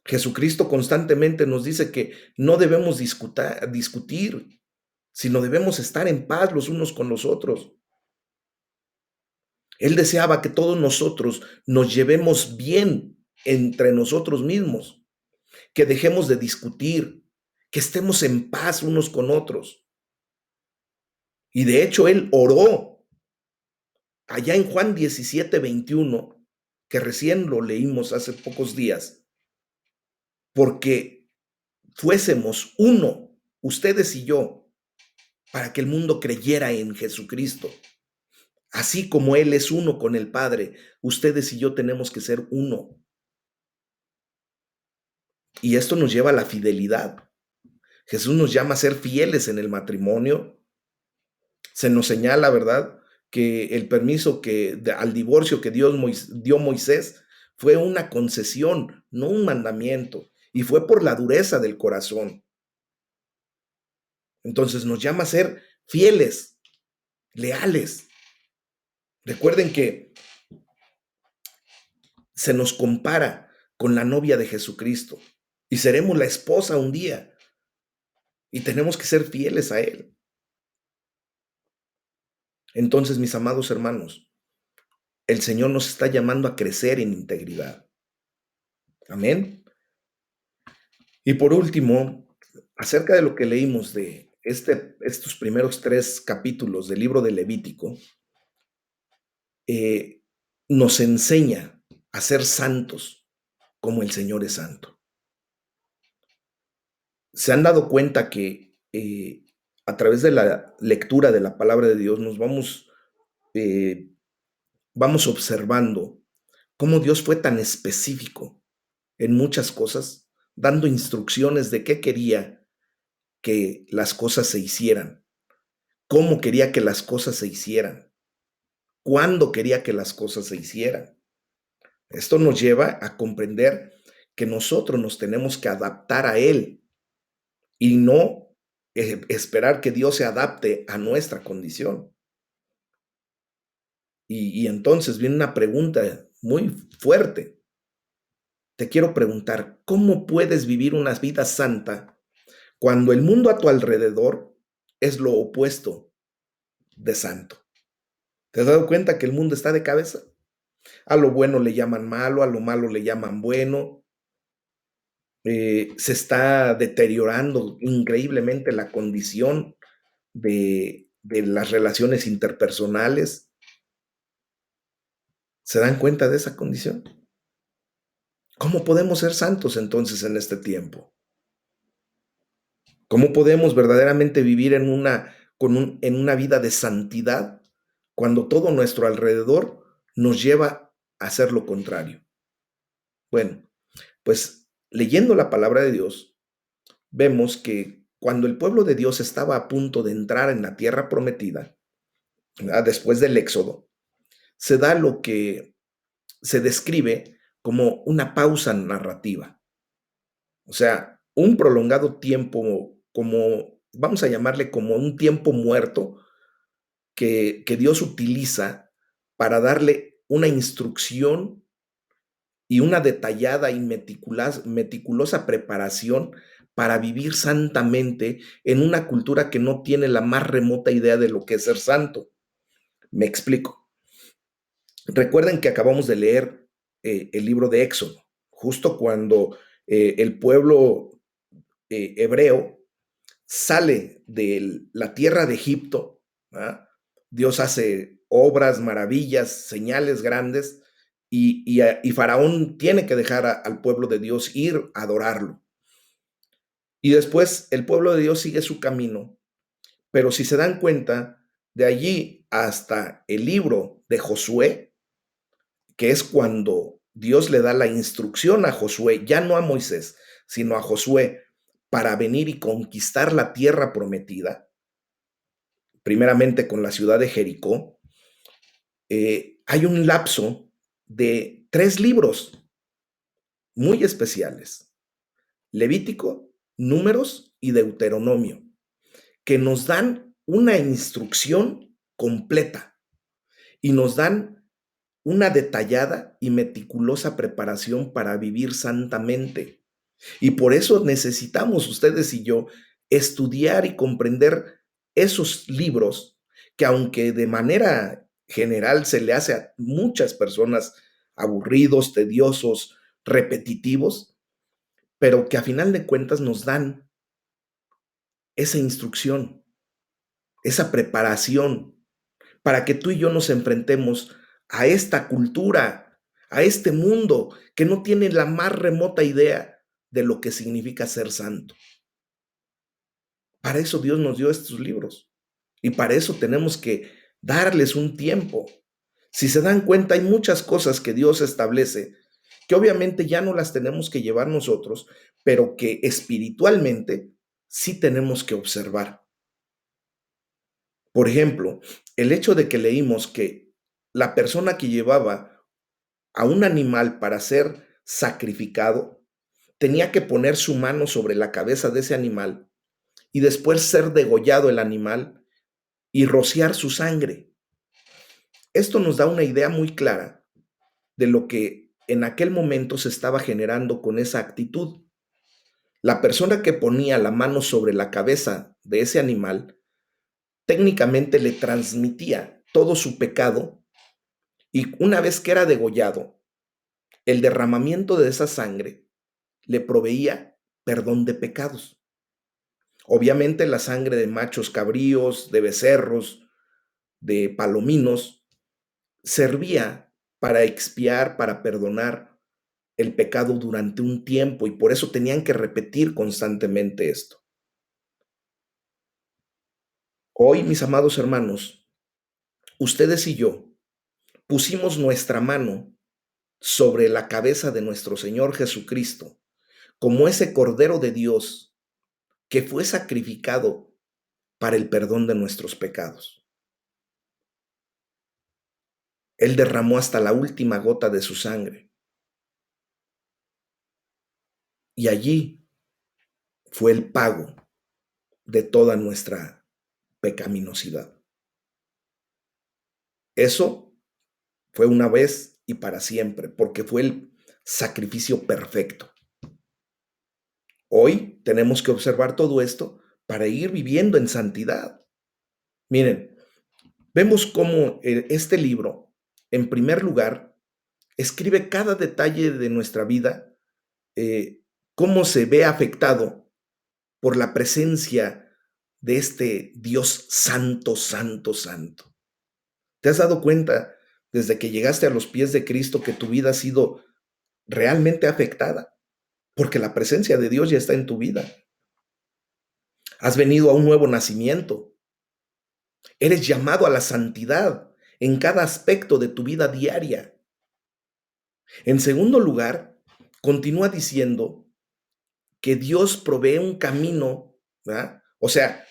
Jesucristo constantemente nos dice que no debemos discutir, sino debemos estar en paz los unos con los otros. Él deseaba que todos nosotros nos llevemos bien entre nosotros mismos, que dejemos de discutir, que estemos en paz unos con otros. Y de hecho, Él oró allá en Juan 17:21, que recién lo leímos hace pocos días, porque fuésemos uno, ustedes y yo, para que el mundo creyera en Jesucristo. Así como Él es uno con el Padre, ustedes y yo tenemos que ser uno. Y esto nos lleva a la fidelidad. Jesús nos llama a ser fieles en el matrimonio. Se nos señala, ¿verdad?, que el permiso al divorcio que Dios dio Moisés fue una concesión, no un mandamiento, y fue por la dureza del corazón. Entonces nos llama a ser fieles, leales. Recuerden que se nos compara con la novia de Jesucristo y seremos la esposa un día y tenemos que ser fieles a Él. Entonces, mis amados hermanos, el Señor nos está llamando a crecer en integridad. Amén. Y por último, acerca de lo que leímos de estos primeros 3 capítulos del libro de Levítico, nos enseña a ser santos como el Señor es santo. ¿Se han dado cuenta que a través de la lectura de la palabra de Dios nos vamos observando cómo Dios fue tan específico en muchas cosas, dando instrucciones de qué quería que las cosas se hicieran, cómo quería que las cosas se hicieran, cuándo quería que las cosas se hicieran? Esto nos lleva a comprender que nosotros nos tenemos que adaptar a Él y no esperar que Dios se adapte a nuestra condición. Y entonces viene una pregunta muy fuerte. Te quiero preguntar, ¿cómo puedes vivir una vida santa cuando el mundo a tu alrededor es lo opuesto de santo? ¿Te has dado cuenta que el mundo está de cabeza? A lo bueno le llaman malo, a lo malo le llaman bueno. Se está deteriorando increíblemente la condición de las relaciones interpersonales. ¿Se dan cuenta de esa condición? ¿Cómo podemos ser santos entonces en este tiempo? ¿Cómo podemos verdaderamente vivir en una vida de santidad cuando todo nuestro alrededor nos lleva a hacer lo contrario? Bueno, pues leyendo la palabra de Dios, vemos que cuando el pueblo de Dios estaba a punto de entrar en la tierra prometida, ¿verdad?, después del Éxodo, se da lo que se describe como una pausa narrativa. O sea, un prolongado tiempo, como vamos a llamarle como un tiempo muerto, que Dios utiliza para darle una instrucción y una detallada y meticulosa preparación para vivir santamente en una cultura que no tiene la más remota idea de lo que es ser santo. Me explico. Recuerden que acabamos de leer el libro de Éxodo, justo cuando el pueblo hebreo sale de la tierra de Egipto, ¿verdad? Dios hace obras, maravillas, señales grandes, y Faraón tiene que dejar al pueblo de Dios ir a adorarlo. Y después el pueblo de Dios sigue su camino, pero si se dan cuenta, de allí hasta el libro de Josué, que es cuando Dios le da la instrucción a Josué, ya no a Moisés, sino a Josué, para venir y conquistar la tierra prometida, primeramente con la ciudad de Jericó, hay un lapso de 3 libros muy especiales: Levítico, Números y Deuteronomio, que nos dan una instrucción completa y nos dan una detallada y meticulosa preparación para vivir santamente. Y por eso necesitamos ustedes y yo estudiar y comprender esos libros que, aunque de manera general se le hace a muchas personas aburridos, tediosos, repetitivos, pero que a final de cuentas nos dan esa instrucción, esa preparación para que tú y yo nos enfrentemos a esta cultura, a este mundo que no tiene la más remota idea de lo que significa ser santo. Para eso Dios nos dio estos libros y para eso tenemos que darles un tiempo. Si se dan cuenta, hay muchas cosas que Dios establece que obviamente ya no las tenemos que llevar nosotros, pero que espiritualmente sí tenemos que observar. Por ejemplo, el hecho de que leímos que la persona que llevaba a un animal para ser sacrificado tenía que poner su mano sobre la cabeza de ese animal y después ser degollado el animal y rociar su sangre. Esto nos da una idea muy clara de lo que en aquel momento se estaba generando con esa actitud. La persona que ponía la mano sobre la cabeza de ese animal técnicamente le transmitía todo su pecado y una vez que era degollado, el derramamiento de esa sangre le proveía perdón de pecados. Obviamente la sangre de machos cabríos, de becerros, de palominos, servía para expiar, para perdonar el pecado durante un tiempo y por eso tenían que repetir constantemente esto. Hoy, mis amados hermanos, ustedes y yo pusimos nuestra mano sobre la cabeza de nuestro Señor Jesucristo como ese Cordero de Dios que fue sacrificado para el perdón de nuestros pecados. Él derramó hasta la última gota de su sangre. Y allí fue el pago de toda nuestra pecaminosidad. Eso fue una vez y para siempre, porque fue el sacrificio perfecto. Hoy tenemos que observar todo esto para ir viviendo en santidad. Miren, vemos cómo este libro, en primer lugar, escribe cada detalle de nuestra vida, cómo se ve afectado por la presencia de este Dios santo, santo, santo. ¿Te has dado cuenta desde que llegaste a los pies de Cristo que tu vida ha sido realmente afectada? Porque la presencia de Dios ya está en tu vida. Has venido a un nuevo nacimiento. Eres llamado a la santidad en cada aspecto de tu vida diaria. En segundo lugar, continúa diciendo que Dios provee un camino, ¿verdad? O sea,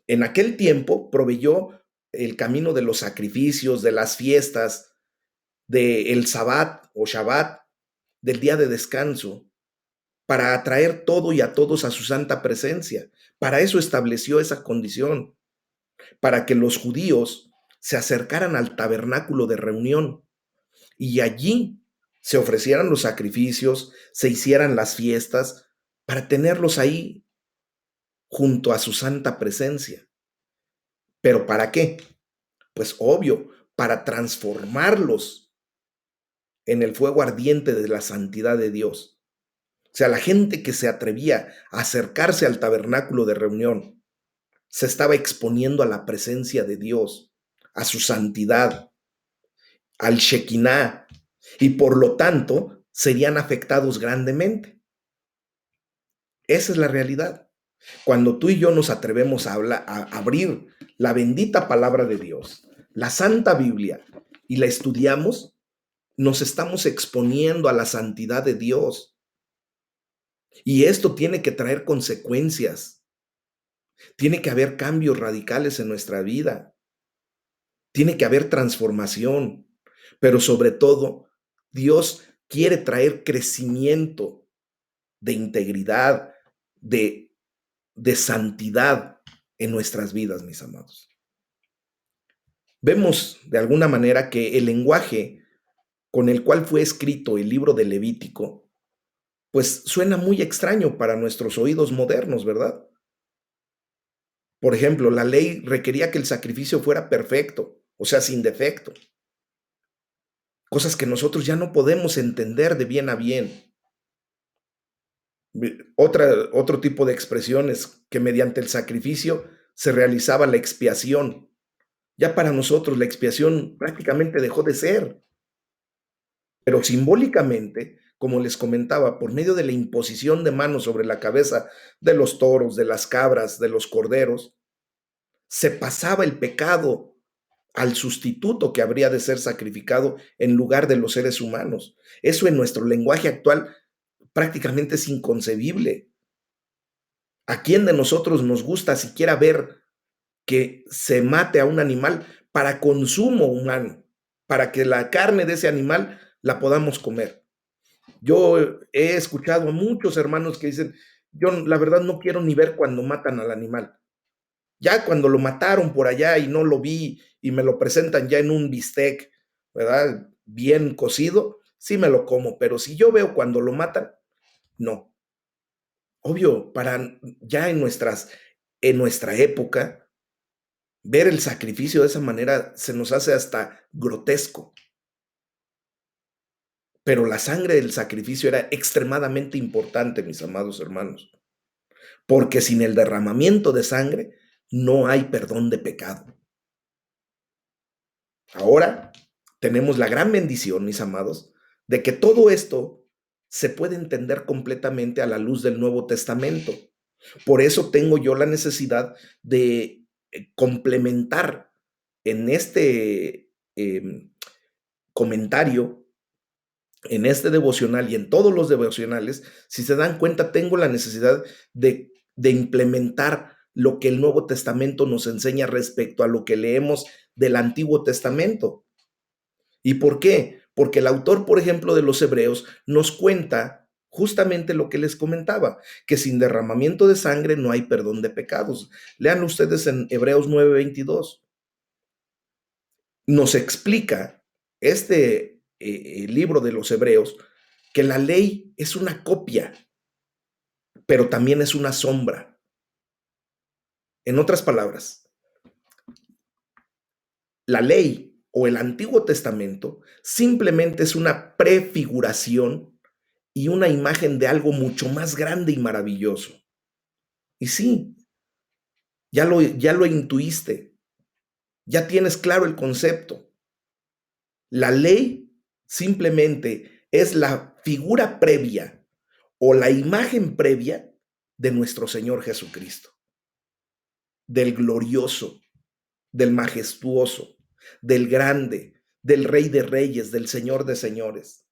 en aquel tiempo proveyó el camino de los sacrificios, de las fiestas, del Sabbat o Shabbat, del día de descanso, para atraer todo y a todos a su santa presencia. Para eso estableció esa condición, para que los judíos se acercaran al tabernáculo de reunión y allí se ofrecieran los sacrificios, se hicieran las fiestas, para tenerlos ahí junto a su santa presencia. ¿Pero para qué? Pues obvio, para transformarlos en el fuego ardiente de la santidad de Dios. O sea, la gente que se atrevía a acercarse al tabernáculo de reunión se estaba exponiendo a la presencia de Dios, a su santidad, al Shekinah, y por lo tanto serían afectados grandemente. Esa es la realidad. Cuando tú y yo nos atrevemos a abrir la bendita palabra de Dios, la Santa Biblia, y la estudiamos, nos estamos exponiendo a la santidad de Dios. Y esto tiene que traer consecuencias. Tiene que haber cambios radicales en nuestra vida. Tiene que haber transformación. Pero sobre todo, Dios quiere traer crecimiento de integridad, de santidad en nuestras vidas, mis amados. Vemos de alguna manera que el lenguaje con el cual fue escrito el libro de Levítico, pues suena muy extraño para nuestros oídos modernos, ¿verdad? Por ejemplo, la ley requería que el sacrificio fuera perfecto, o sea, sin defecto. Cosas que nosotros ya no podemos entender de bien a bien. Otro tipo de expresiones que mediante el sacrificio se realizaba la expiación. Ya para nosotros la expiación prácticamente dejó de ser, pero simbólicamente como les comentaba, por medio de la imposición de manos sobre la cabeza de los toros, de las cabras, de los corderos, se pasaba el pecado al sustituto que habría de ser sacrificado en lugar de los seres humanos. Eso en nuestro lenguaje actual prácticamente es inconcebible. ¿A quién de nosotros nos gusta siquiera ver que se mate a un animal para consumo humano, para que la carne de ese animal la podamos comer? Yo he escuchado a muchos hermanos que dicen, yo la verdad no quiero ni ver cuando matan al animal. Ya cuando lo mataron por allá y no lo vi y me lo presentan ya en un bistec, ¿verdad? Bien cocido, sí me lo como, pero si yo veo cuando lo matan, no. Obvio, para ya en nuestra época, ver el sacrificio de esa manera se nos hace hasta grotesco. Pero la sangre del sacrificio era extremadamente importante, mis amados hermanos, porque sin el derramamiento de sangre no hay perdón de pecado. Ahora tenemos la gran bendición, mis amados, de que todo esto se puede entender completamente a la luz del Nuevo Testamento. Por eso tengo yo la necesidad de complementar en este comentario, en este devocional y en todos los devocionales. Si se dan cuenta, tengo la necesidad de implementar lo que el Nuevo Testamento nos enseña respecto a lo que leemos del Antiguo Testamento. ¿Y por qué? Porque el autor, por ejemplo, de los Hebreos nos cuenta justamente lo que les comentaba, que sin derramamiento de sangre no hay perdón de pecados. Lean ustedes en Hebreos 9:22. Nos explica libro de los Hebreos que la ley es una copia, pero también es una sombra. En otras palabras, la ley o el Antiguo Testamento simplemente es una prefiguración y una imagen de algo mucho más grande y maravilloso. Y sí, ya lo intuiste, ya tienes claro el concepto. La ley simplemente es la figura previa o la imagen previa de nuestro Señor Jesucristo, del glorioso, del majestuoso, del grande, del Rey de Reyes, del Señor de Señores.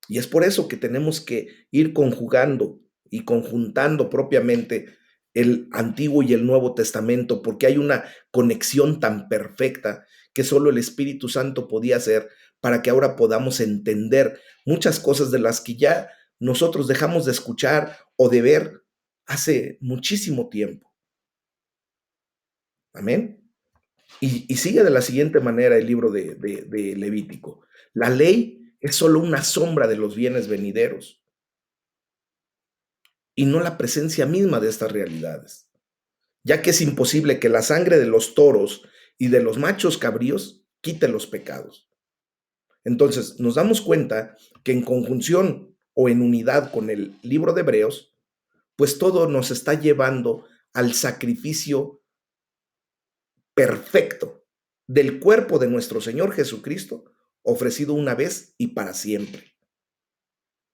Y es por eso que tenemos que ir conjugando y conjuntando propiamente el Antiguo y el Nuevo Testamento, porque hay una conexión tan perfecta que solo el Espíritu Santo podía hacer para que ahora podamos entender muchas cosas de las que ya nosotros dejamos de escuchar o de ver hace muchísimo tiempo. Amén. Y sigue de la siguiente manera el libro de Levítico. La ley es solo una sombra de los bienes venideros y no la presencia misma de estas realidades, ya que es imposible que la sangre de los toros y de los machos cabríos quite los pecados. Entonces, nos damos cuenta que en conjunción o en unidad con el libro de Hebreos, pues todo nos está llevando al sacrificio perfecto del cuerpo de nuestro Señor Jesucristo, ofrecido una vez y para siempre.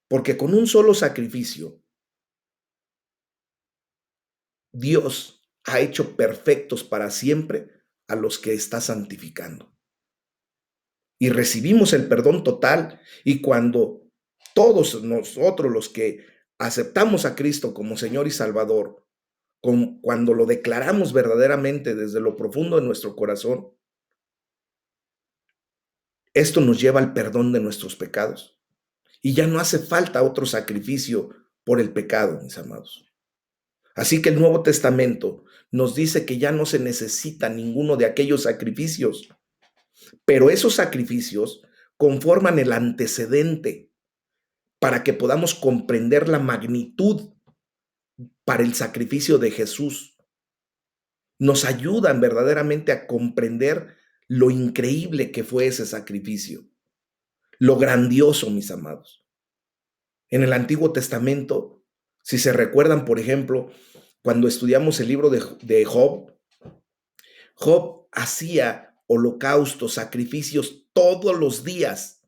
Porque con un solo sacrificio, Dios ha hecho perfectos para siempre a los que está santificando. Y recibimos el perdón total. Y cuando todos nosotros los que aceptamos a Cristo como Señor y Salvador, cuando lo declaramos verdaderamente desde lo profundo de nuestro corazón, esto nos lleva al perdón de nuestros pecados. Y ya no hace falta otro sacrificio por el pecado, mis amados. Así que el Nuevo Testamento nos dice que ya no se necesita ninguno de aquellos sacrificios, pero esos sacrificios conforman el antecedente para que podamos comprender la magnitud para el sacrificio de Jesús. Nos ayudan verdaderamente a comprender lo increíble que fue ese sacrificio, lo grandioso, mis amados. En el Antiguo Testamento, si se recuerdan, por ejemplo, cuando estudiamos el libro de Job, Job hacía holocaustos, sacrificios todos los días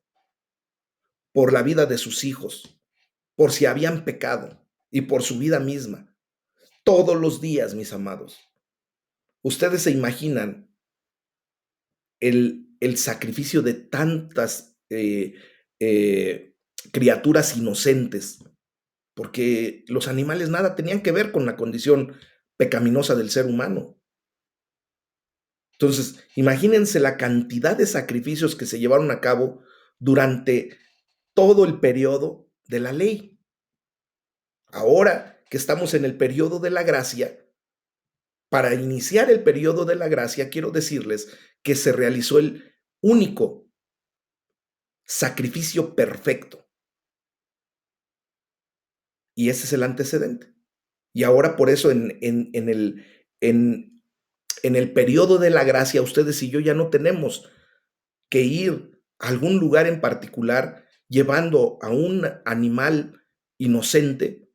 por la vida de sus hijos, por si habían pecado y por su vida misma. Todos los días, mis amados. Ustedes se imaginan el sacrificio de tantas criaturas inocentes, porque los animales nada tenían que ver con la condición pecaminosa del ser humano. Entonces, imagínense la cantidad de sacrificios que se llevaron a cabo durante todo el periodo de la ley. Ahora que estamos en el periodo de la gracia, para iniciar el periodo de la gracia, quiero decirles que se realizó el único sacrificio perfecto. Y ese es el antecedente. Y ahora por eso en el periodo de la gracia, ustedes y yo ya no tenemos que ir a algún lugar en particular llevando a un animal inocente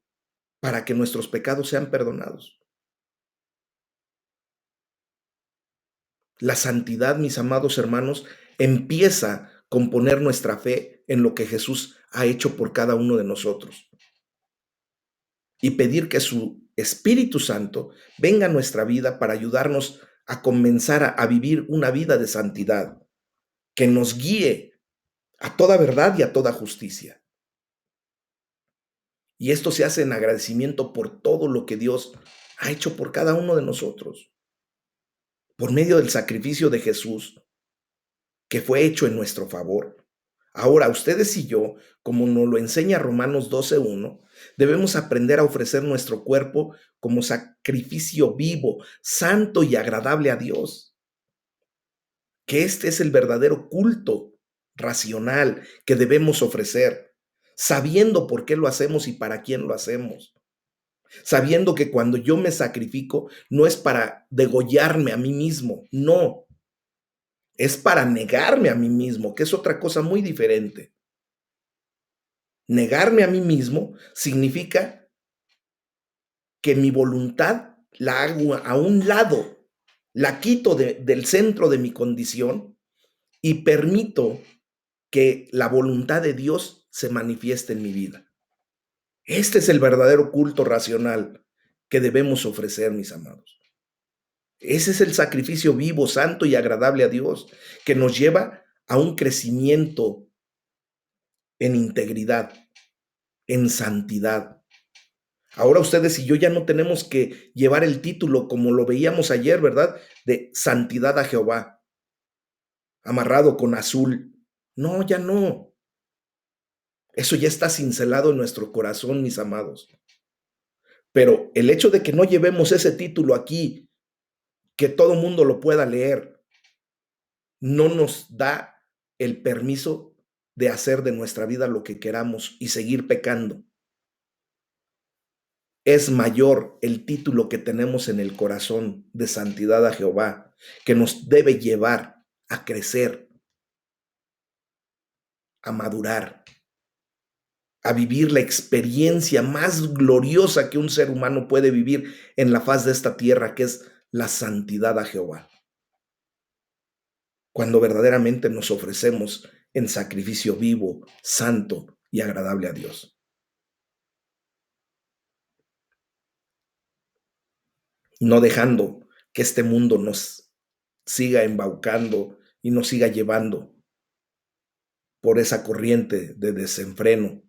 para que nuestros pecados sean perdonados. La santidad, mis amados hermanos, empieza con poner nuestra fe en lo que Jesús ha hecho por cada uno de nosotros y pedir que su Espíritu Santo venga a nuestra vida para ayudarnos a comenzar a vivir una vida de santidad, que nos guíe a toda verdad y a toda justicia. Y esto se hace en agradecimiento por todo lo que Dios ha hecho por cada uno de nosotros, por medio del sacrificio de Jesús que fue hecho en nuestro favor. Ahora, ustedes y yo, como nos lo enseña Romanos 12:1, debemos aprender a ofrecer nuestro cuerpo como sacrificio vivo, santo y agradable a Dios. Que este es el verdadero culto racional que debemos ofrecer, sabiendo por qué lo hacemos y para quién lo hacemos. Sabiendo que cuando yo me sacrifico no es para degollarme a mí mismo, no, es para negarme a mí mismo, que es otra cosa muy diferente. Negarme a mí mismo significa que mi voluntad la hago a un lado, la quito del centro de mi condición y permito que la voluntad de Dios se manifieste en mi vida. Este es el verdadero culto racional que debemos ofrecer, mis amados. Ese es el sacrificio vivo, santo y agradable a Dios, que nos lleva a un crecimiento en integridad, en santidad. Ahora ustedes y yo ya no tenemos que llevar el título como lo veíamos ayer, ¿verdad? De santidad a Jehová, amarrado con azul. No, ya no. Eso ya está cincelado en nuestro corazón, mis amados. Pero el hecho de que no llevemos ese título aquí, que todo mundo lo pueda leer, no nos da el permiso de hacer de nuestra vida lo que queramos y seguir pecando. Es mayor el título que tenemos en el corazón de santidad a Jehová, que nos debe llevar a crecer, a madurar, a vivir la experiencia más gloriosa que un ser humano puede vivir en la faz de esta tierra, que es la santidad a Jehová. Cuando verdaderamente nos ofrecemos en sacrificio vivo, santo y agradable a Dios. No dejando que este mundo nos siga embaucando y nos siga llevando por esa corriente de desenfreno,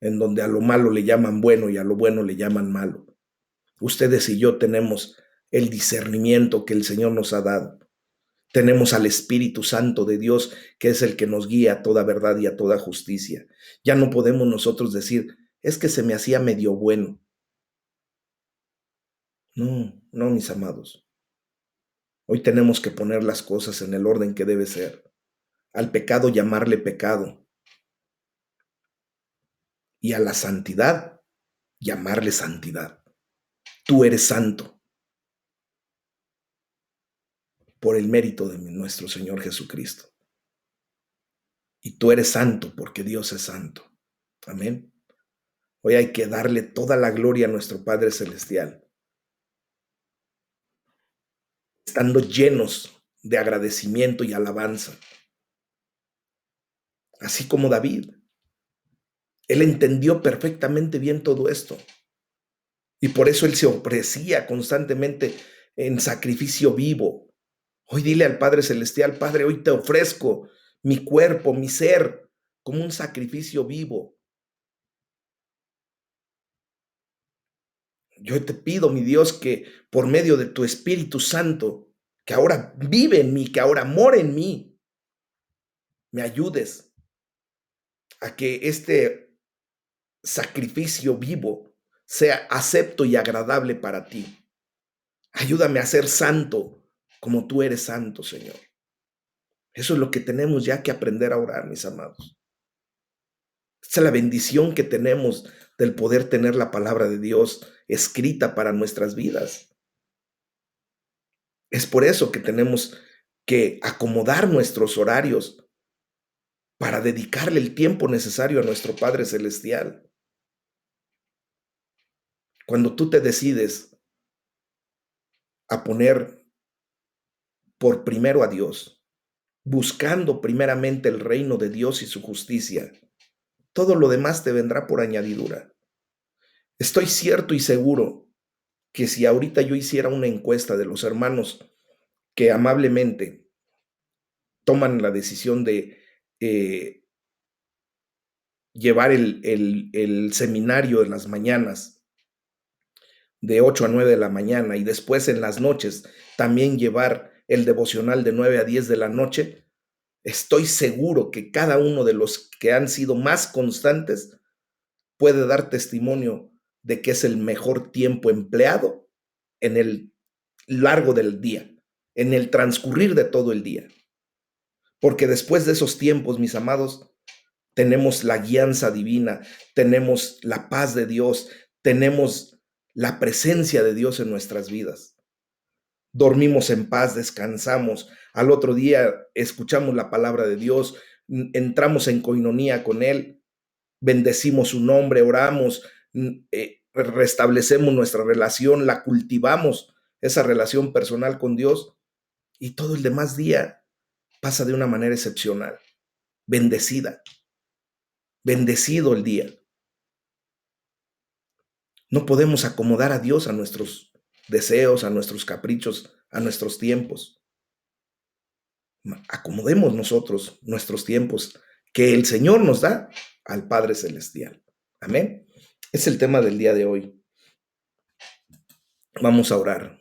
en donde a lo malo le llaman bueno y a lo bueno le llaman malo. Ustedes y yo tenemos el discernimiento que el Señor nos ha dado. Tenemos al Espíritu Santo de Dios, que es el que nos guía a toda verdad y a toda justicia. Ya no podemos nosotros decir, es que se me hacía medio bueno. No, no, mis amados. Hoy tenemos que poner las cosas en el orden que debe ser. Al pecado llamarle pecado. Y a la santidad llamarle santidad. Tú eres santo por el mérito de nuestro Señor Jesucristo. Y tú eres santo porque Dios es santo. Amén. Hoy hay que darle toda la gloria a nuestro Padre Celestial, estando llenos de agradecimiento y alabanza, así como David. Él entendió perfectamente bien todo esto. Y por eso Él se ofrecía constantemente en sacrificio vivo. Hoy dile al Padre Celestial: Padre, hoy te ofrezco mi cuerpo, mi ser, como un sacrificio vivo. Yo te pido, mi Dios, que por medio de tu Espíritu Santo, que ahora vive en mí, que ahora mora en mí, me ayudes a que este sacrificio vivo sea acepto y agradable para ti. Ayúdame a ser santo como tú eres santo, Señor. Eso es lo que tenemos ya que aprender a orar, mis amados. Esta es la bendición que tenemos del poder tener la palabra de Dios escrita para nuestras vidas. Es por eso que tenemos que acomodar nuestros horarios para dedicarle el tiempo necesario a nuestro Padre Celestial. Cuando tú te decides a poner por primero a Dios, buscando primeramente el reino de Dios y su justicia, todo lo demás te vendrá por añadidura. Estoy cierto y seguro que si ahorita yo hiciera una encuesta de los hermanos que amablemente toman la decisión de llevar el seminario en las mañanas, de 8 a 9 de la mañana, y después en las noches también llevar el devocional de 9 a 10 de la noche, estoy seguro que cada uno de los que han sido más constantes puede dar testimonio de que es el mejor tiempo empleado en el largo del día, en el transcurrir de todo el día. Porque después de esos tiempos, mis amados, tenemos la guianza divina, tenemos la paz de Dios, tenemos la presencia de Dios en nuestras vidas. Dormimos en paz, descansamos, al otro día escuchamos la palabra de Dios, entramos en coinonía con Él, bendecimos su nombre, oramos, restablecemos nuestra relación, la cultivamos, esa relación personal con Dios, y todo el demás día pasa de una manera excepcional, bendecida, bendecido el día. No podemos acomodar a Dios a nuestros deseos, a nuestros caprichos, a nuestros tiempos. Acomodemos nosotros nuestros tiempos que el Señor nos da al Padre Celestial. Amén. Es el tema del día de hoy. Vamos a orar.